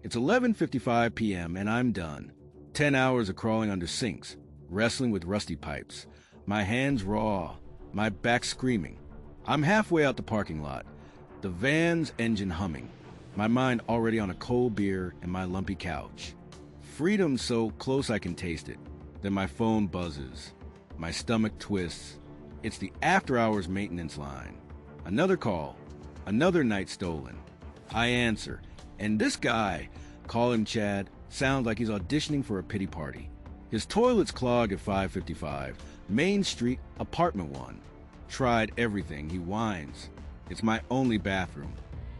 It's 11:55 p.m. and I'm done. 10 hours of crawling under sinks, wrestling with rusty pipes. My hands raw, my back screaming. I'm halfway out the parking lot, the van's engine humming, my mind already on a cold beer and my lumpy couch. Freedom so close I can taste it. Then my phone buzzes. My stomach twists. It's the after-hours maintenance line. Another call. Another night stolen. I answer. And this guy, call him Chad, sounds like he's auditioning for a pity party. His toilet's clogged at 555, Main Street, apartment 1. Tried everything, he whines. It's my only bathroom.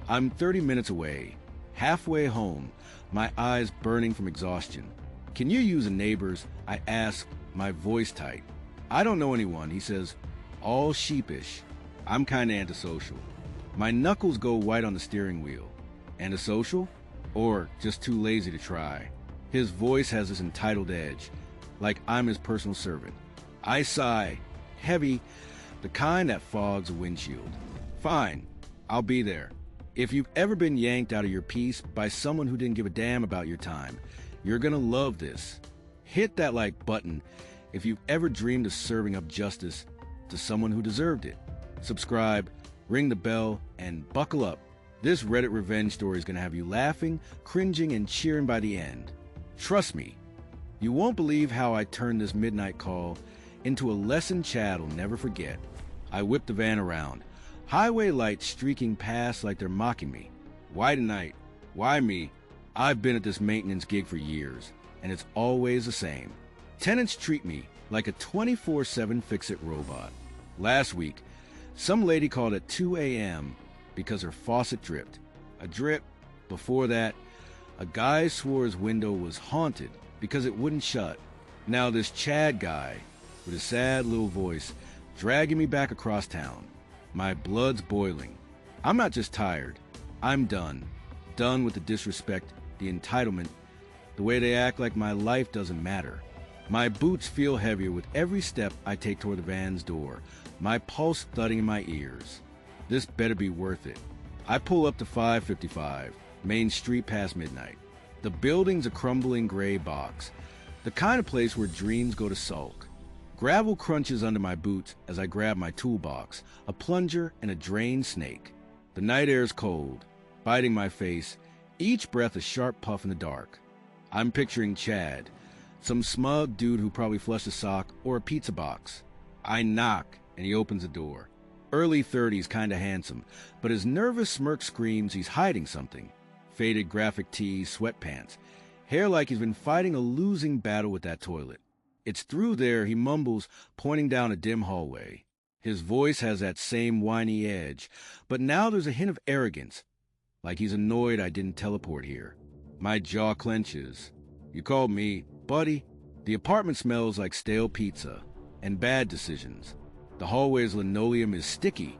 I'm 30 minutes away, halfway home, my eyes burning from exhaustion. Can you use a neighbor's? I ask, my voice tight. I don't know anyone, he says, all sheepish. I'm kinda antisocial. My knuckles go white on the steering wheel. Antisocial? Or just too lazy to try. His voice has this entitled edge, like I'm his personal servant. I sigh, heavy, the kind that fogs a windshield. Fine, I'll be there. If you've ever been yanked out of your piece by someone who didn't give a damn about your time, you're gonna love this. Hit that like button if you've ever dreamed of serving up justice to someone who deserved it. Subscribe, ring the bell, and buckle up. This Reddit revenge story is gonna have you laughing, cringing, and cheering by the end. Trust me, you won't believe how I turned this midnight call into a lesson Chad will never forget. I whip the van around, highway lights streaking past like they're mocking me. Why tonight? Why me? I've been at this maintenance gig for years, and it's always the same. Tenants treat me like a 24/7 fix-it robot. Last week, some lady called at 2 a.m. because her faucet dripped. A drip. Before that, a guy swore his window was haunted because it wouldn't shut. Now this Chad guy, with his sad little voice, dragging me back across town. My blood's boiling. I'm not just tired. I'm done. Done with the disrespect, the entitlement, the way they act like my life doesn't matter. My boots feel heavier with every step I take toward the van's door, my pulse thudding in my ears. This better be worth it. I pull up to 555, Main Street past midnight. The building's a crumbling gray box, the kind of place where dreams go to sulk. Gravel crunches under my boots as I grab my toolbox, a plunger and a drained snake. The night air's cold, biting my face, each breath a sharp puff in the dark. I'm picturing Chad, some smug dude who probably flushed a sock or a pizza box. I knock, and he opens the door. Early 30s, kinda handsome, but his nervous smirk screams he's hiding something. Faded graphic tee, sweatpants, hair like he's been fighting a losing battle with that toilet. It's through there, he mumbles, pointing down a dim hallway. His voice has that same whiny edge, but now there's a hint of arrogance, like he's annoyed I didn't teleport here. My jaw clenches. You called me, buddy? The apartment smells like stale pizza and bad decisions. The hallway's linoleum is sticky,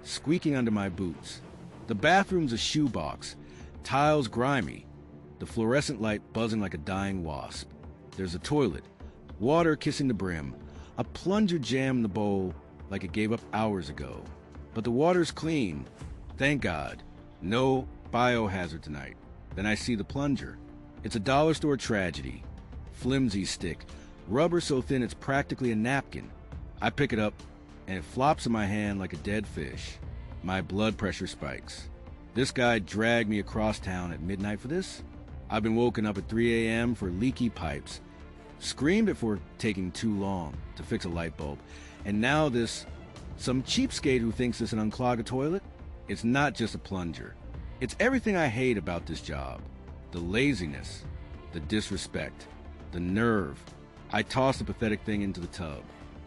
squeaking under my boots. The bathroom's a shoebox, tiles grimy, the fluorescent light buzzing like a dying wasp. There's a toilet, water kissing the brim, a plunger jammed in the bowl like it gave up hours ago. But the water's clean, thank God. No biohazard tonight. Then I see the plunger. It's a dollar store tragedy. Flimsy stick, rubber so thin it's practically a napkin. I pick it up, and it flops in my hand like a dead fish. My blood pressure spikes. This guy dragged me across town at midnight for this? I've been woken up at 3 a.m. for leaky pipes, screamed it for taking too long to fix a light bulb, and now this, some cheapskate who thinks this an unclog a toilet? It's not just a plunger. It's everything I hate about this job. The laziness, the disrespect, the nerve. I toss the pathetic thing into the tub.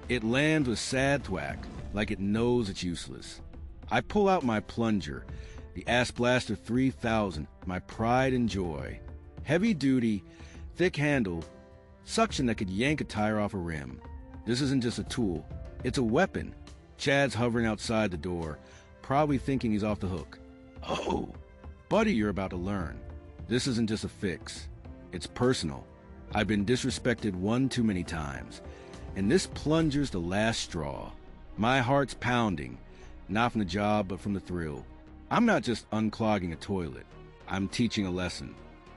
It lands with sad thwack, like it knows it's useless. I pull out my plunger, the Ass Blaster 3000, my pride and joy. Heavy duty, thick handle, suction that could yank a tire off a rim. This isn't just a tool, it's a weapon. Chad's hovering outside the door, probably thinking he's off the hook. Oh, buddy, you're about to learn. This isn't just a fix. It's personal. I've been disrespected one too many times, and this plunger's the last straw. My heart's pounding, not from the job, but from the thrill. I'm not just unclogging a toilet. I'm teaching a lesson.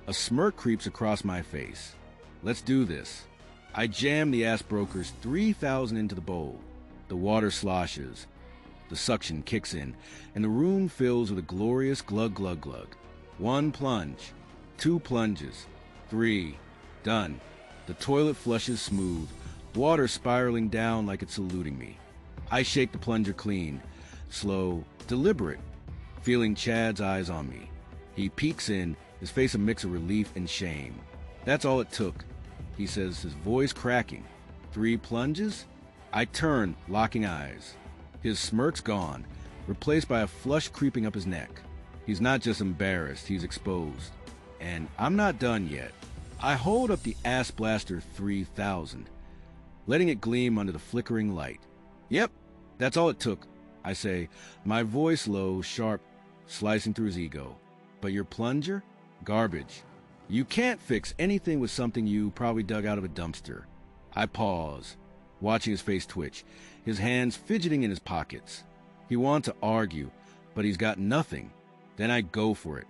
A smirk creeps across my face. Let's do this. I jam the ass broker's 3,000 into the bowl. The water sloshes. The suction kicks in, and the room fills with a glorious glug glug glug. 1 plunge, 2 plunges, 3. Done. The toilet flushes smooth, water spiraling down like it's saluting me. I shake the plunger clean, slow, deliberate, feeling Chad's eyes on me. He peeks in, his face a mix of relief and shame. That's all it took, he says, his voice cracking. 3 plunges? I turn, locking eyes. His smirk's gone, replaced by a flush creeping up his neck. He's not just embarrassed, he's exposed. And I'm not done yet. I hold up the Ass Blaster 3000, letting it gleam under the flickering light. Yep, that's all it took, I say, my voice low, sharp, slicing through his ego. But your plunger? Garbage. You can't fix anything with something you probably dug out of a dumpster. I pause, watching his face twitch, his hands fidgeting in his pockets. He wants to argue, but he's got nothing. Then I go for it.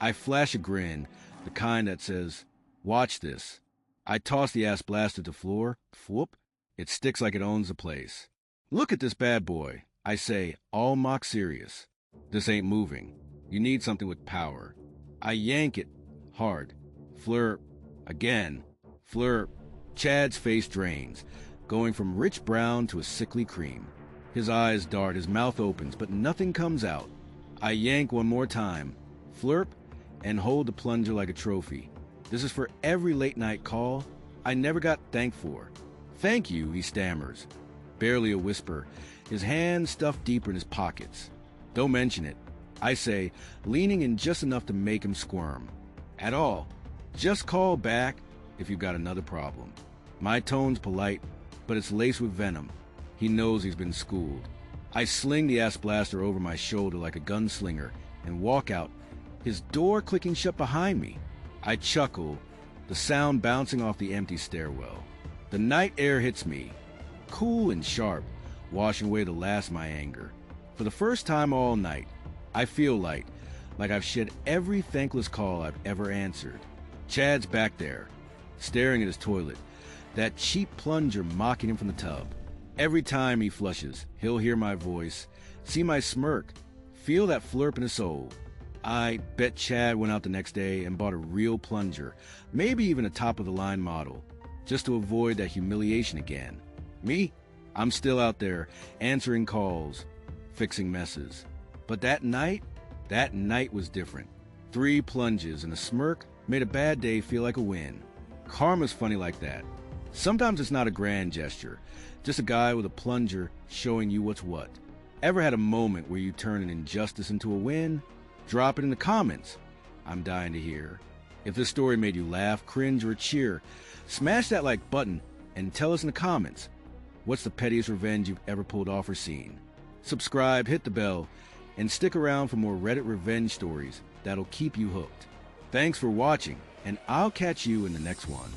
I flash a grin, the kind that says, "Watch this." I toss the Ass Blaster to the floor. Whoop. It sticks like it owns the place. "Look at this bad boy," I say, all mock serious. "This ain't moving. You need something with power." I yank it hard. Flirp. Again. Flirp. Chad's face drains, going from rich brown to a sickly cream. His eyes dart, his mouth opens, but nothing comes out. I yank one more time. Flirp. And hold the plunger like a trophy. This is for every late-night call I never got thanked for. "Thank you," he stammers. Barely a whisper, his hands stuffed deeper in his pockets. "Don't mention it," I say, leaning in just enough to make him squirm. "At all. Just call back if you've got another problem." My tone's polite, but it's laced with venom. He knows he's been schooled. I sling the Ass Blaster over my shoulder like a gunslinger and walk out, his door clicking shut behind me. I chuckle, the sound bouncing off the empty stairwell. The night air hits me, cool and sharp, washing away the last of my anger. For the first time all night, I feel light, like I've shed every thankless call I've ever answered. Chad's back there, staring at his toilet, that cheap plunger mocking him from the tub. Every time he flushes, he'll hear my voice, see my smirk, feel that flirp in his soul. I bet Chad went out the next day and bought a real plunger, maybe even a top-of-the-line model, just to avoid that humiliation again. Me? I'm still out there, answering calls, fixing messes. But that night was different. 3 plunges and a smirk made a bad day feel like a win. Karma's funny like that. Sometimes it's not a grand gesture, just a guy with a plunger showing you what's what. Ever had a moment where you turn an injustice into a win? Drop it in the comments. I'm dying to hear. If this story made you laugh, cringe, or cheer, smash that like button and tell us in the comments. What's the pettiest revenge you've ever pulled off or seen? Subscribe, hit the bell, and stick around for more Reddit revenge stories that'll keep you hooked. Thanks for watching, and I'll catch you in the next one.